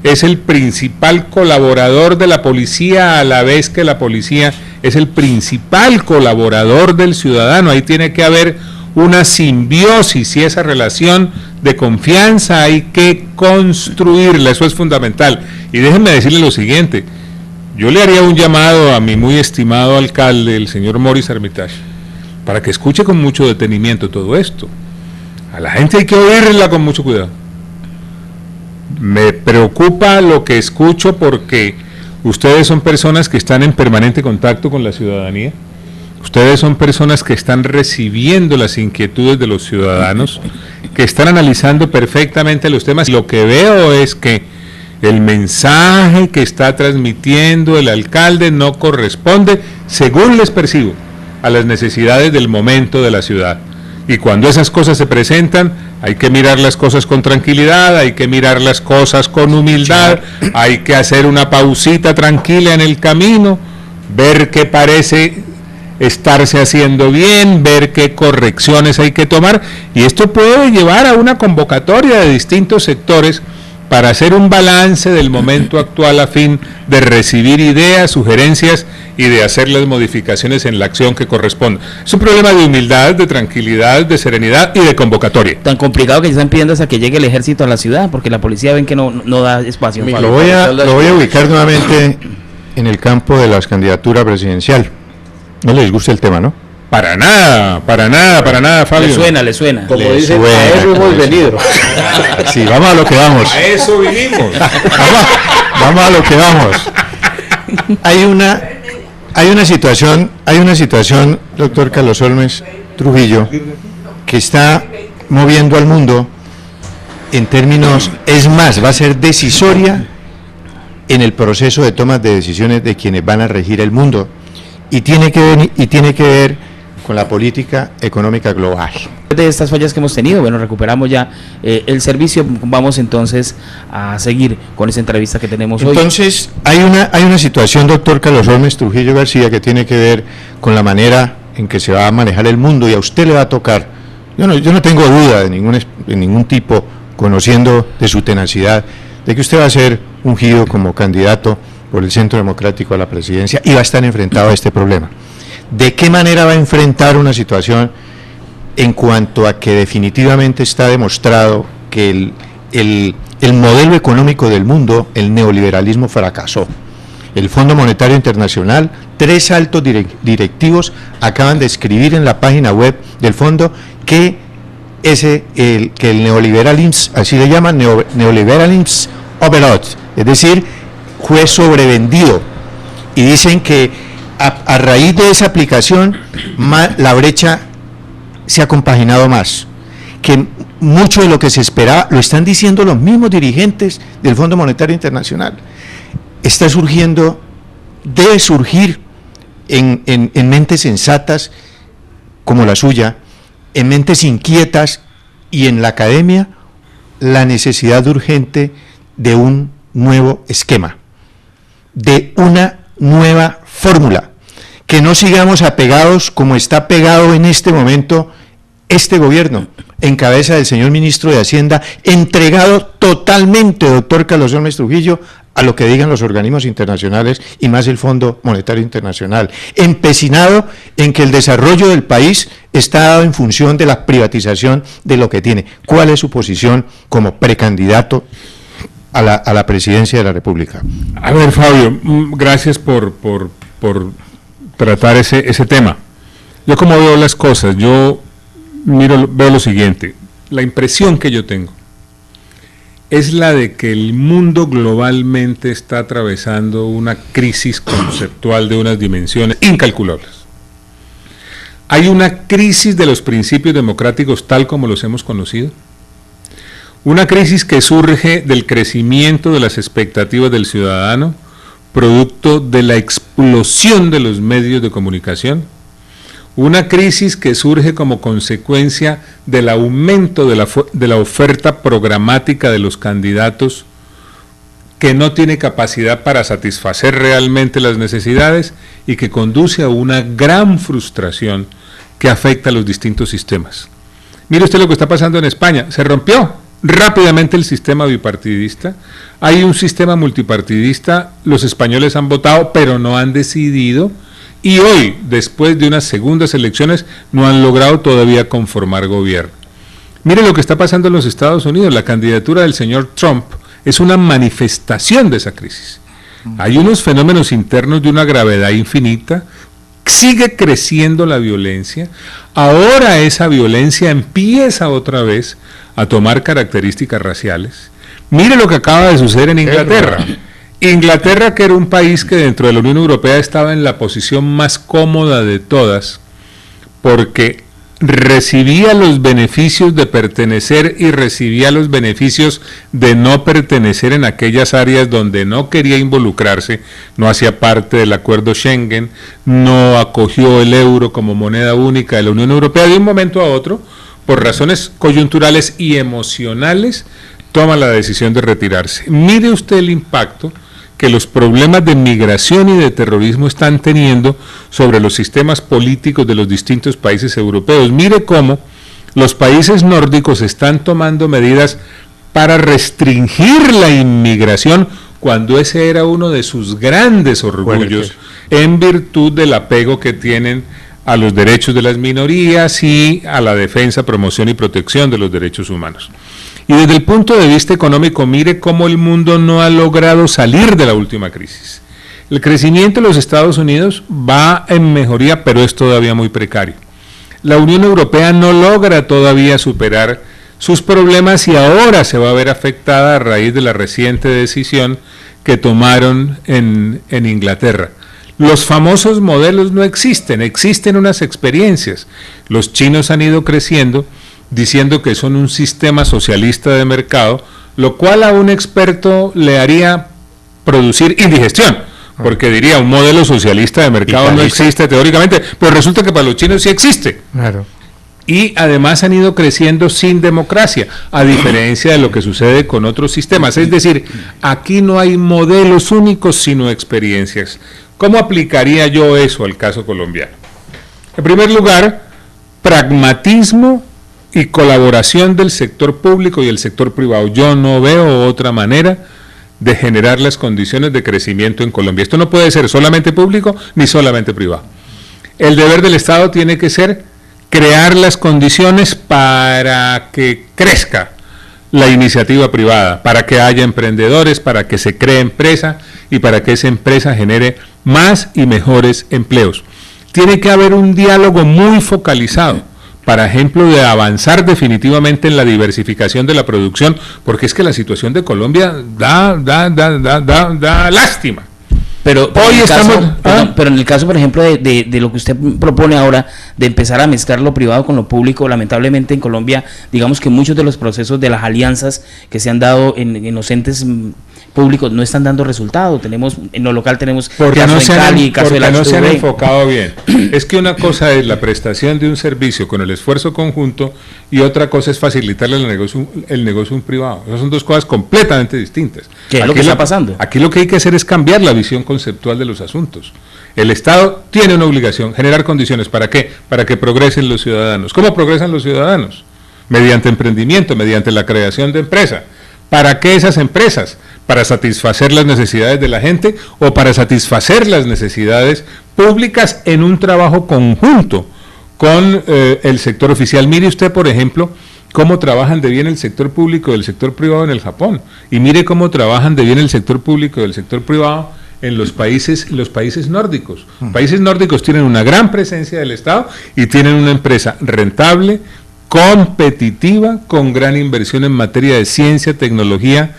Es el principal colaborador de la policía, a la vez que la policía es el principal colaborador del ciudadano. Ahí tiene que haber una simbiosis y esa relación de confianza hay que construirla, eso es fundamental. Y déjenme decirle lo siguiente, yo le haría un llamado a mi muy estimado alcalde, el señor Maurice Armitage, para que escuche con mucho detenimiento todo esto. A la gente hay que oírla con mucho cuidado. Me preocupa lo que escucho porque ustedes son personas que están en permanente contacto con la ciudadanía. Ustedes son personas que están recibiendo las inquietudes de los ciudadanos, que están analizando perfectamente los temas. Lo que veo es que el mensaje que está transmitiendo el alcalde no corresponde, según les percibo, a las necesidades del momento de la ciudad. Y cuando esas cosas se presentan, hay que mirar las cosas con tranquilidad, hay que mirar las cosas con humildad, hay que hacer una pausita tranquila en el camino, ver qué parece estarse haciendo bien, ver qué correcciones hay que tomar, y esto puede llevar a una convocatoria de distintos sectores para hacer un balance del momento actual a fin de recibir ideas, sugerencias y de hacer las modificaciones en la acción que corresponda. Es un problema de humildad, de tranquilidad, de serenidad y de convocatoria. Tan complicado que están pidiendo hasta que llegue el ejército a la ciudad, porque la policía ven que no da espacio. Lo voy a ubicar nuevamente en el campo de las candidaturas presidencial. No les gusta el tema, ¿no? Para nada, Fabio. Le suena. Como dicen, a eso hemos venido. Sí, vamos a lo que vamos. A eso vinimos. Vamos a lo que vamos. Hay una situación, doctor Carlos Holmes Trujillo, que está moviendo al mundo en términos, es más, va a ser decisoria en el proceso de toma de decisiones de quienes van a regir el mundo, y tiene que ver con la política económica global. De estas fallas que hemos tenido, bueno, recuperamos ya el servicio. Vamos entonces a seguir con esa entrevista que tenemos hoy. Entonces, hay una situación, doctor Carlos Holmes Trujillo García, que tiene que ver con la manera en que se va a manejar el mundo, y a usted le va a tocar. Yo no tengo duda de ningún tipo, conociendo de su tenacidad, de que usted va a ser ungido como candidato por el Centro Democrático a la presidencia y va a estar enfrentado a este problema. ¿De qué manera va a enfrentar una situación en cuanto a que definitivamente está demostrado que el modelo económico del mundo, el neoliberalismo, fracasó? El Fondo Monetario Internacional, 3 altos directivos acaban de escribir en la página web del fondo que el neoliberalismo, así le llaman, neoliberalism overall, es decir, fue sobrevendido, y dicen que a raíz de esa aplicación la brecha se ha compaginado más, que mucho de lo que se esperaba, lo están diciendo los mismos dirigentes del Fondo Monetario Internacional, está surgiendo, debe surgir en mentes sensatas como la suya, en mentes inquietas y en la academia, la necesidad urgente de un nuevo esquema, de una nueva fórmula, que no sigamos apegados como está pegado en este momento este gobierno, en cabeza del señor ministro de Hacienda, entregado totalmente, doctor Carlos Holmes Trujillo, a lo que digan los organismos internacionales y más el Fondo Monetario Internacional, empecinado en que el desarrollo del país está dado en función de la privatización de lo que tiene. ¿Cuál es su posición como precandidato a la presidencia de la República? A ver, Fabio, gracias por tratar ese tema. Yo, como veo las cosas, veo lo siguiente. La impresión que yo tengo es la de que el mundo globalmente está atravesando una crisis conceptual de unas dimensiones incalculables. Hay una crisis de los principios democráticos tal como los hemos conocido, una crisis que surge del crecimiento de las expectativas del ciudadano, producto de la explosión de los medios de comunicación, una crisis que surge como consecuencia del aumento de la oferta programática de los candidatos, que no tiene capacidad para satisfacer realmente las necesidades y que conduce a una gran frustración que afecta a los distintos sistemas. Mire usted lo que está pasando en España. Se rompió rápidamente el sistema bipartidista. Hay un sistema multipartidista. Los españoles han votado, pero no han decidido. Y hoy, después de unas segundas elecciones, no han logrado todavía conformar gobierno. Mire lo que está pasando en los Estados Unidos. La candidatura del señor Trump es una manifestación de esa crisis. Hay unos fenómenos internos de una gravedad infinita. Sigue creciendo la violencia. Ahora esa violencia empieza otra vez a tomar características raciales. Mire lo que acaba de suceder en Inglaterra. Inglaterra, que era un país que dentro de la Unión Europea estaba en la posición más cómoda de todas, porque recibía los beneficios de pertenecer y recibía los beneficios de no pertenecer en aquellas áreas donde no quería involucrarse, no hacía parte del acuerdo Schengen, no acogió el euro como moneda única de la Unión Europea. De un momento a otro, por razones coyunturales y emocionales, toma la decisión de retirarse. Mire usted el impacto que los problemas de migración y de terrorismo están teniendo sobre los sistemas políticos de los distintos países europeos. Mire cómo los países nórdicos están tomando medidas para restringir la inmigración cuando ese era uno de sus grandes orgullos, en virtud del apego que tienen a los derechos de las minorías y a la defensa, promoción y protección de los derechos humanos. Y desde el punto de vista económico, mire cómo el mundo no ha logrado salir de la última crisis. El crecimiento de los Estados Unidos va en mejoría, pero es todavía muy precario. La Unión Europea no logra todavía superar sus problemas y ahora se va a ver afectada a raíz de la reciente decisión que tomaron en Inglaterra. Los famosos modelos no existen, existen unas experiencias. Los chinos han ido creciendo diciendo que son un sistema socialista de mercado, lo cual a un experto le haría producir indigestión, porque diría, un modelo socialista de mercado no existe teóricamente, pero resulta que para los chinos sí existe. Claro. Y además han ido creciendo sin democracia, a diferencia de lo que sucede con otros sistemas. Es decir, aquí no hay modelos únicos, sino experiencias. ¿Cómo aplicaría yo eso al caso colombiano? En primer lugar, pragmatismo y colaboración del sector público y el sector privado. Yo no veo otra manera de generar las condiciones de crecimiento en Colombia. Esto no puede ser solamente público ni solamente privado. El deber del Estado tiene que ser crear las condiciones para que crezca la iniciativa privada, para que haya emprendedores, para que se cree empresa y para que esa empresa genere más y mejores empleos. Tiene que haber un diálogo muy focalizado, por ejemplo, de avanzar definitivamente en la diversificación de la producción, porque es que la situación de Colombia da lástima. Pero Hoy pero en el caso, por ejemplo, de lo que usted propone ahora, de empezar a mezclar lo privado con lo público, lamentablemente en Colombia, digamos que muchos de los procesos de las alianzas que se han dado en los entes públicos no están dando resultado. Tenemos, en lo local tenemos porque no se han HV. enfocado bien. Es que una cosa es la prestación de un servicio con el esfuerzo conjunto y otra cosa es facilitarle el negocio a un privado. Esas son dos cosas completamente distintas. ¿Qué es lo que está pasando? Aquí lo que hay que hacer es cambiar la visión conceptual de los asuntos. El Estado tiene una obligación, generar condiciones. ¿Para qué? Para que progresen los ciudadanos. ¿Cómo progresan los ciudadanos? Mediante emprendimiento, mediante la creación de empresas. ¿Para qué esas empresas? ¿Para satisfacer las necesidades de la gente o para satisfacer las necesidades públicas en un trabajo conjunto con el sector oficial? Mire usted, por ejemplo, cómo trabajan de bien el sector público y el sector privado en el Japón, y mire cómo trabajan de bien el sector público y el sector privado en los países nórdicos. Países nórdicos tienen una gran presencia del Estado y tienen una empresa rentable, competitiva, con gran inversión en materia de ciencia, tecnología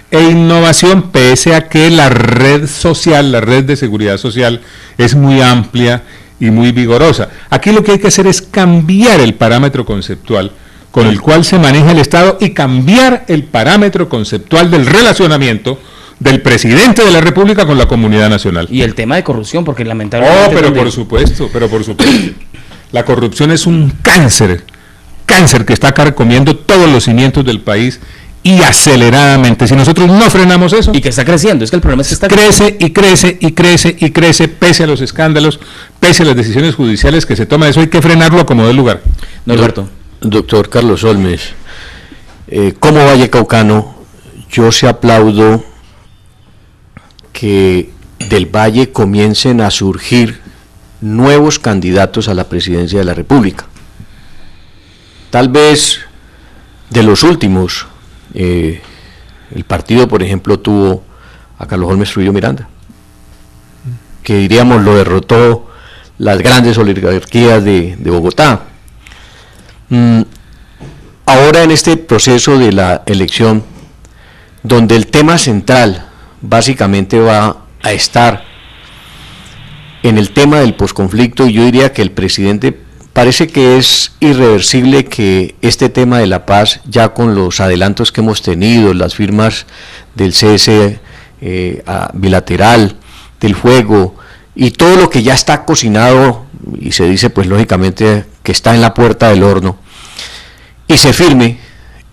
e innovación, pese a que la red social, la red de seguridad social, es muy amplia y muy vigorosa. Aquí lo que hay que hacer es cambiar el parámetro conceptual con el cual se maneja el Estado y cambiar el parámetro conceptual del relacionamiento del presidente de la República con la comunidad nacional. Y el tema de corrupción, porque lamentablemente... pero por supuesto. La corrupción es un cáncer que está carcomiendo todos los cimientos del país y aceleradamente. Si nosotros no frenamos eso... Y que está creciendo, es que el problema es que está crece, pese a los escándalos, pese a las decisiones judiciales que se toman. Eso hay que frenarlo a como dé lugar. Norberto. Doctor Carlos Olmes, como vallecaucano, yo se aplaudo que del Valle comiencen a surgir nuevos candidatos a la presidencia de la República. Tal vez de los últimos, el partido, por ejemplo, tuvo a Carlos Holmes Trujillo Miranda, que diríamos lo derrotó las grandes oligarquías de Bogotá. Ahora en este proceso de la elección, donde el tema central básicamente va a estar en el tema del posconflicto, yo diría que el presidente parece que es irreversible que este tema de la paz, ya con los adelantos que hemos tenido, las firmas del cese bilateral, del fuego, y todo lo que ya está cocinado, y se dice pues lógicamente que está en la puerta del horno, y se firme,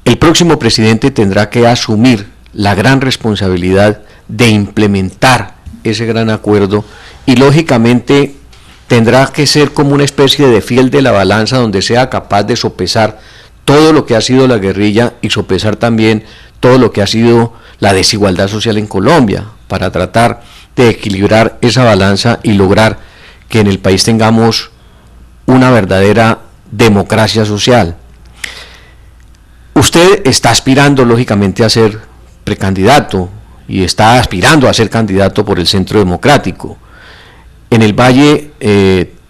el próximo presidente tendrá que asumir la gran responsabilidad de implementar ese gran acuerdo, y lógicamente tendrá que ser como una especie de fiel de la balanza, donde sea capaz de sopesar todo lo que ha sido la guerrilla y sopesar también todo lo que ha sido la desigualdad social en Colombia, para tratar de equilibrar esa balanza y lograr que en el país tengamos una verdadera democracia social. Usted está aspirando lógicamente a ser precandidato y está aspirando a ser candidato por el Centro Democrático. En el Valle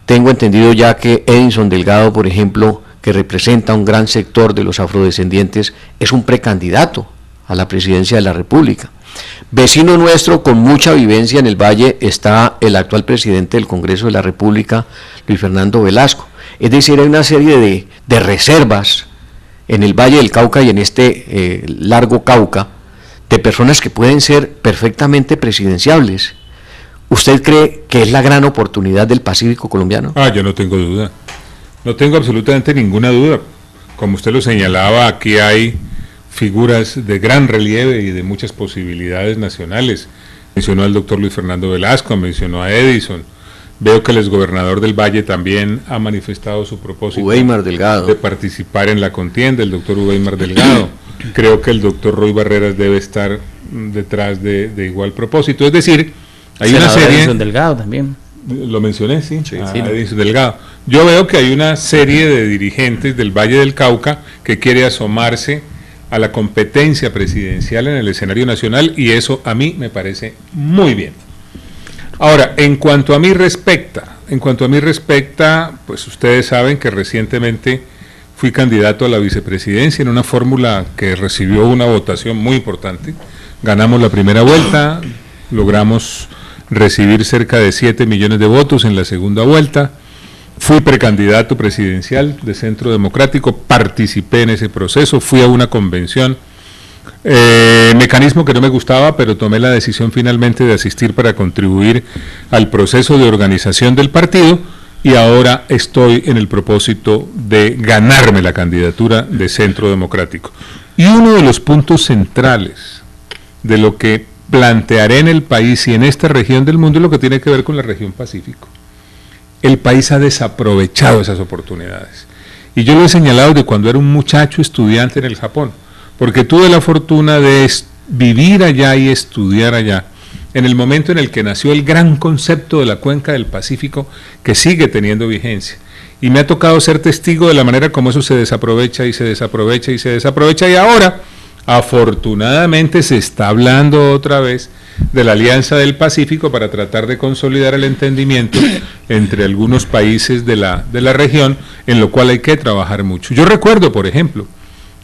tengo entendido ya que Edinson Delgado, por ejemplo, que representa un gran sector de los afrodescendientes, es un precandidato a la presidencia de la República. Vecino nuestro con mucha vivencia en el Valle está el actual presidente del Congreso de la República, Luis Fernando Velasco. Es decir, hay una serie de reservas en el Valle del Cauca y en este largo Cauca, de personas que pueden ser perfectamente presidenciables. ¿Usted cree que es la gran oportunidad del Pacífico colombiano? Yo no tengo duda. No tengo absolutamente ninguna duda. Como usted lo señalaba, aquí hay figuras de gran relieve y de muchas posibilidades nacionales. Mencionó al doctor Luis Fernando Velasco, mencionó a Edison. Veo que el exgobernador del Valle también ha manifestado su propósito de participar en la contienda, el doctor Uweimar Delgado. Creo que el doctor Roy Barreras debe estar detrás de igual propósito. Es decir, hay una serie... Delgado también. Lo mencioné, sí, Sí. Edison Delgado. Yo veo que hay una serie de dirigentes del Valle del Cauca que quiere asomarse a la competencia presidencial en el escenario nacional, y eso a mí me parece muy bien. Ahora, en cuanto a mí respecta, pues ustedes saben que recientemente fui candidato a la vicepresidencia en una fórmula que recibió una votación muy importante. Ganamos la primera vuelta, logramos recibir cerca de 7 millones de votos en la segunda vuelta. Fui precandidato presidencial de Centro Democrático, participé en ese proceso, fui a una convención, mecanismo que no me gustaba, pero tomé la decisión finalmente de asistir para contribuir al proceso de organización del partido, y ahora estoy en el propósito de ganarme la candidatura de Centro Democrático. Y uno de los puntos centrales de lo que plantearé en el país y en esta región del mundo es lo que tiene que ver con la región Pacífico. El país ha desaprovechado esas oportunidades. Y yo lo he señalado de cuando era un muchacho estudiante en el Japón, porque tuve la fortuna de vivir allá y estudiar allá, en el momento en el que nació el gran concepto de la cuenca del Pacífico, que sigue teniendo vigencia. Y me ha tocado ser testigo de la manera como eso se desaprovecha y se desaprovecha y se desaprovecha, y ahora, afortunadamente, se está hablando otra vez de la Alianza del Pacífico para tratar de consolidar el entendimiento entre algunos países de la región, en lo cual hay que trabajar mucho. Yo recuerdo, por ejemplo,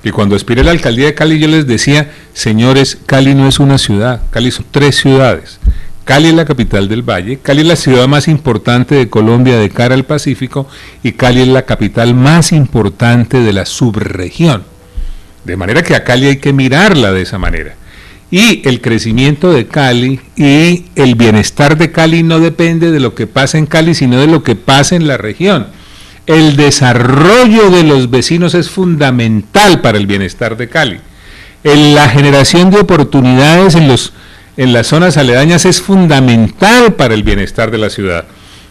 que cuando aspiré a la alcaldía de Cali yo les decía: señores, Cali no es una ciudad, Cali son 3 ciudades. Cali es la capital del Valle, Cali es la ciudad más importante de Colombia de cara al Pacífico, y Cali es la capital más importante de la subregión. De manera que a Cali hay que mirarla de esa manera. Y el crecimiento de Cali y el bienestar de Cali no depende de lo que pasa en Cali, sino de lo que pasa en la región. El desarrollo de los vecinos es fundamental para el bienestar de Cali. La generación de oportunidades en las zonas aledañas es fundamental para el bienestar de la ciudad.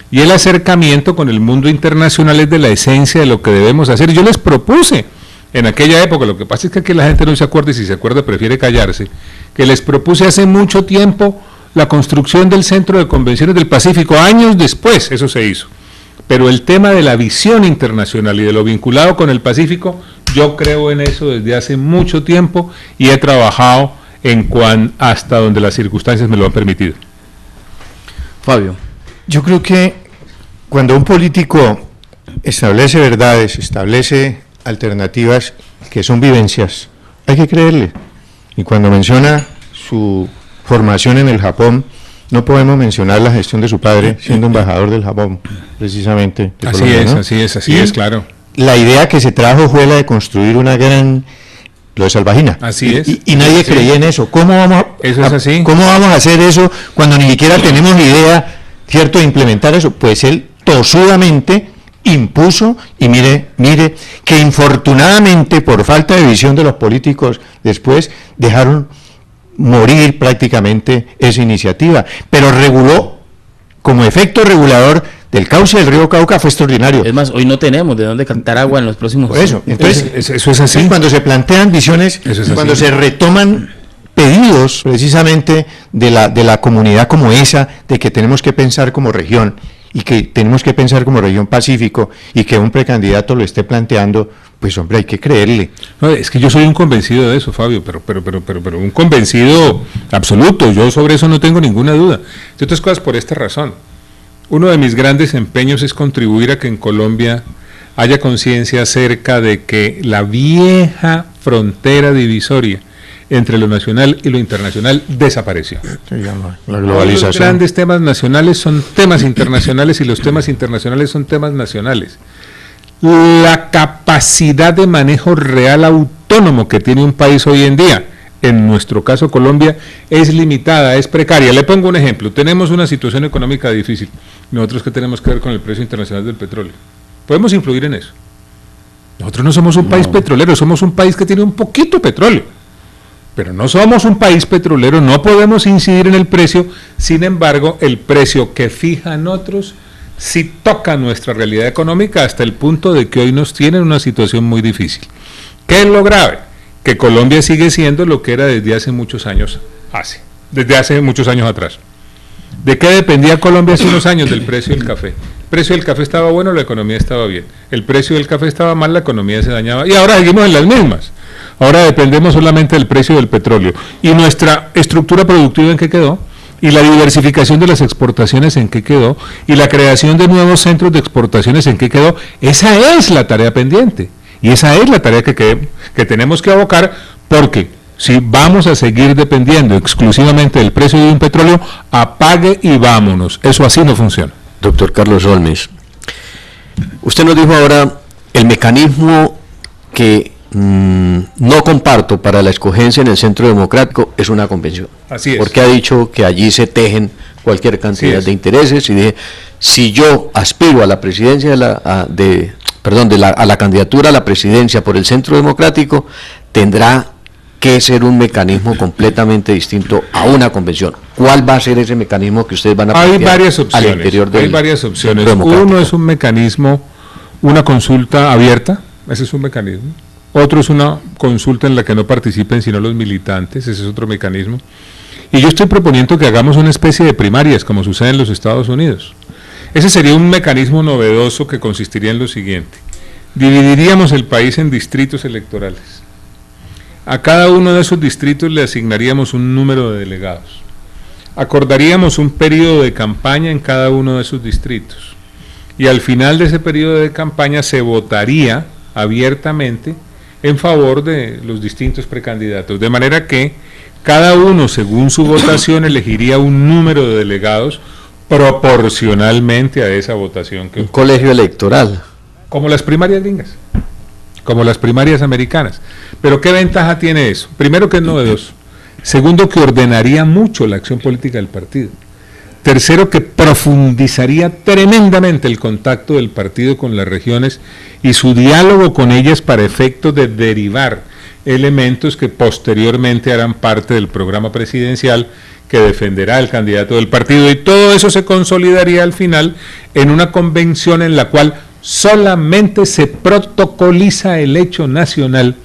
Y el acercamiento con el mundo internacional es de la esencia de lo que debemos hacer. Yo les propuse en aquella época, lo que pasa es que aquí la gente no se acuerda, y si se acuerda prefiere callarse, que les propuse hace mucho tiempo la construcción del Centro de Convenciones del Pacífico. Años después eso se hizo. Pero el tema de la visión internacional y de lo vinculado con el Pacífico, yo creo en eso desde hace mucho tiempo y he trabajado hasta donde las circunstancias me lo han permitido. Fabio. Yo creo que cuando un político establece verdades, establece alternativas que son vivencias, hay que creerle. Y cuando menciona su formación en el Japón, no podemos mencionar la gestión de su padre siendo embajador del Japón, precisamente. Así Colombia, es, ¿no? así es, claro. La idea que se trajo fue la de construir una gran, lo de Salvajina. Así es. Y nadie creía en eso. ¿Cómo vamos a hacer eso cuando ni siquiera tenemos idea, cierto, de implementar eso? Pues él tosudamente impuso, y mire, que infortunadamente por falta de visión de los políticos después dejaron morir prácticamente esa iniciativa, pero reguló, como efecto regulador del cauce del río Cauca, fue extraordinario. Es más, hoy no tenemos de dónde cantar agua en los próximos Por eso, entonces, eso es así. Cuando se plantean visiones, cuando se retoman pedidos precisamente de la comunidad como esa, de que tenemos que pensar como región, y que tenemos que pensar como región Pacífico, y que un precandidato lo esté planteando, pues hombre, hay que creerle. No, es que yo soy un convencido de eso, Fabio, pero un convencido absoluto. Yo sobre eso no tengo ninguna duda. De otras cosas, por esta razón. Uno de mis grandes empeños es contribuir a que en Colombia haya conciencia acerca de que la vieja frontera divisoria entre lo nacional y lo internacional desapareció. La globalización. Los grandes temas nacionales son temas internacionales y los temas internacionales son temas nacionales. La capacidad de manejo real autónomo que tiene un país hoy en día, en nuestro caso Colombia, es limitada, es precaria. Le pongo un ejemplo: tenemos una situación económica difícil. Nosotros, ¿qué tenemos que ver con el precio internacional del petróleo? ¿Podemos influir en eso? Nosotros no somos un país petrolero, somos un país que tiene un poquito de petróleo, pero no somos un país petrolero, no podemos incidir en el precio. Sin embargo, el precio que fijan otros sí toca nuestra realidad económica, hasta el punto de que hoy nos tienen una situación muy difícil. ¿Qué es lo grave? Que Colombia sigue siendo lo que era desde hace muchos años atrás. ¿De qué dependía Colombia hace unos años? Del precio del café. El precio del café estaba bueno, la economía estaba bien. El precio del café estaba mal, la economía se dañaba. Y ahora seguimos en las mismas. Ahora dependemos solamente del precio del petróleo. ¿Y nuestra estructura productiva en qué quedó? ¿Y la diversificación de las exportaciones en qué quedó? ¿Y la creación de nuevos centros de exportaciones en qué quedó? Esa es la tarea pendiente. Y esa es la tarea que tenemos que abocar, porque si vamos a seguir dependiendo exclusivamente del precio de un petróleo, apague y vámonos. Eso así no funciona. Doctor Carlos Holmes, usted nos dijo ahora el mecanismo que no comparto para la escogencia en el Centro Democrático es una convención. Así es. Porque ha dicho que allí se tejen cualquier cantidad de intereses y dije, si yo aspiro a la presidencia a la candidatura a la presidencia por el Centro Democrático, tendrá que ser un mecanismo completamente distinto a una convención. ¿Cuál va a ser ese mecanismo que ustedes van a plantear? Hay varias opciones. Al interior del hay varias opciones. Centro Democrático? Uno es un mecanismo, una consulta abierta, ese es un mecanismo. Otro es una consulta en la que no participen sino los militantes, ese es otro mecanismo. Y yo estoy proponiendo que hagamos una especie de primarias, como sucede en los Estados Unidos. Ese sería un mecanismo novedoso que consistiría en lo siguiente. Dividiríamos el país en distritos electorales. A cada uno de esos distritos le asignaríamos un número de delegados. Acordaríamos un periodo de campaña en cada uno de esos distritos. Y al final de ese periodo de campaña se votaría abiertamente en favor de los distintos precandidatos. De manera que cada uno, según su votación, elegiría un número de delegados proporcionalmente a esa votación. Un colegio electoral. Como las primarias gringas, como las primarias americanas. Pero ¿qué ventaja tiene eso? Primero, que es novedoso. Segundo, que ordenaría mucho la acción política del partido. Tercero, que profundizaría tremendamente el contacto del partido con las regiones y su diálogo con ellas para efectos de derivar elementos que posteriormente harán parte del programa presidencial que defenderá el candidato del partido, y todo eso se consolidaría al final en una convención en la cual solamente se protocoliza el hecho nacional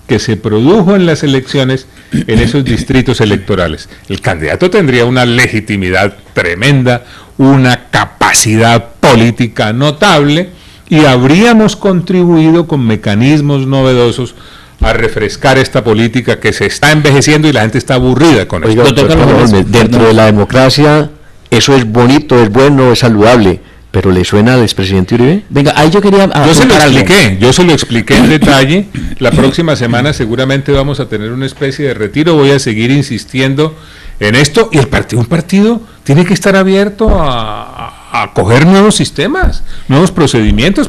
que se produjo en las elecciones en esos distritos electorales. El candidato tendría una legitimidad tremenda, una capacidad política notable, y habríamos contribuido con mecanismos novedosos a refrescar esta política que se está envejeciendo y la gente está aburrida con Oiga, esto. dentro de la democracia, eso es bonito, es bueno, es saludable. ¿Pero le suena al expresidente Uribe? Venga, ahí yo quería... Yo se lo expliqué en detalle. La próxima semana seguramente vamos a tener una especie de retiro. Voy a seguir insistiendo en esto. Y un partido tiene que estar abierto a coger nuevos sistemas, nuevos procedimientos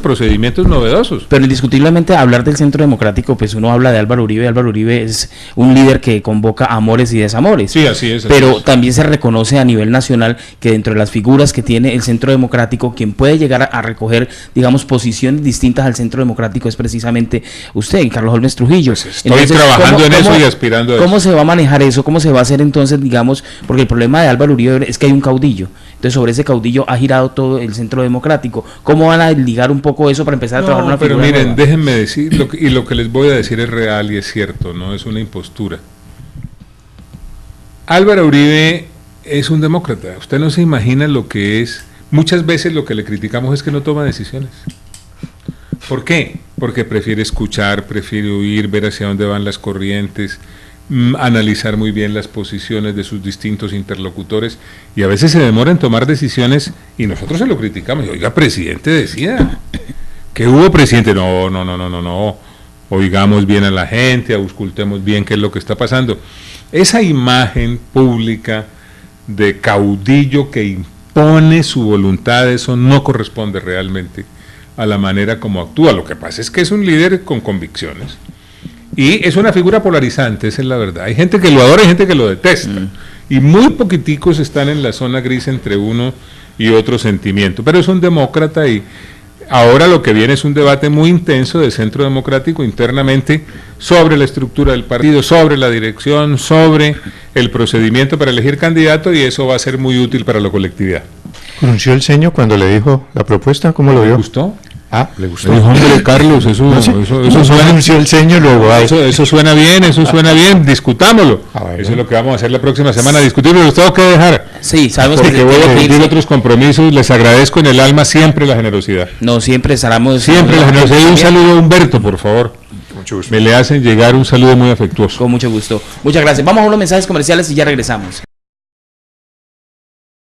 novedosos. Pero indiscutiblemente hablar del Centro Democrático, pues uno habla de Álvaro Uribe. Álvaro Uribe es un líder que convoca amores y desamores. Sí, así es. Pero también se reconoce a nivel nacional que dentro de las figuras que tiene el Centro Democrático, quien puede llegar a recoger, digamos, posiciones distintas al Centro Democrático es precisamente usted, Carlos Holmes Trujillo. Pues estoy trabajando en eso y aspirando a eso. ¿Cómo se va a manejar eso? ¿Cómo se va a hacer entonces, digamos? Porque el problema de Álvaro Uribe es que hay un caudillo. Entonces sobre ese caudillo ha girado todo el Centro Democrático. ¿Cómo van a ligar un poco eso para empezar a trabajar una figura? Pero miren, nueva? déjenme decir, lo que les voy a decir es real y es cierto, no es una impostura. Álvaro Uribe es un demócrata. Usted no se imagina lo que es. Muchas veces lo que le criticamos es que no toma decisiones. ¿Por qué? Porque prefiere escuchar, prefiere oír, ver hacia dónde van las corrientes, analizar muy bien las posiciones de sus distintos interlocutores, y a veces se demora en tomar decisiones y nosotros se lo criticamos. Oiga, presidente, decida. ¿Qué hubo, presidente? No. Oigamos bien a la gente, auscultemos bien qué es lo que está pasando. Esa imagen pública de caudillo que impone su voluntad, eso no corresponde realmente a la manera como actúa. Lo que pasa es que es un líder con convicciones. Y es una figura polarizante, esa es la verdad. Hay gente que lo adora y gente que lo detesta. Y muy poquiticos están en la zona gris entre uno y otro sentimiento. Pero es un demócrata, y ahora lo que viene es un debate muy intenso del Centro Democrático internamente sobre la estructura del partido, sobre la dirección, sobre el procedimiento para elegir candidato, y eso va a ser muy útil para la colectividad. ¿Frunció el ceño cuando le dijo la propuesta? ¿Cómo lo vio? ¿Le gustó? Ah, le gustó. Me dijo, hombre, Carlos, eso suena, anunció el ceño luego. eso suena bien, discutámoslo. Bueno. Eso es lo que vamos a hacer la próxima semana, discutirlo, los tengo que dejar. Sí, sabemos Porque que voy a tengo que cumplir irse. otros compromisos, les agradezco en el alma siempre la generosidad. No, siempre estaremos. Siempre la generosidad. Y un saludo a Humberto, por favor. Mucho gusto. Me le hacen llegar un saludo muy afectuoso. Con mucho gusto. Muchas gracias. Vamos a unos mensajes comerciales y ya regresamos.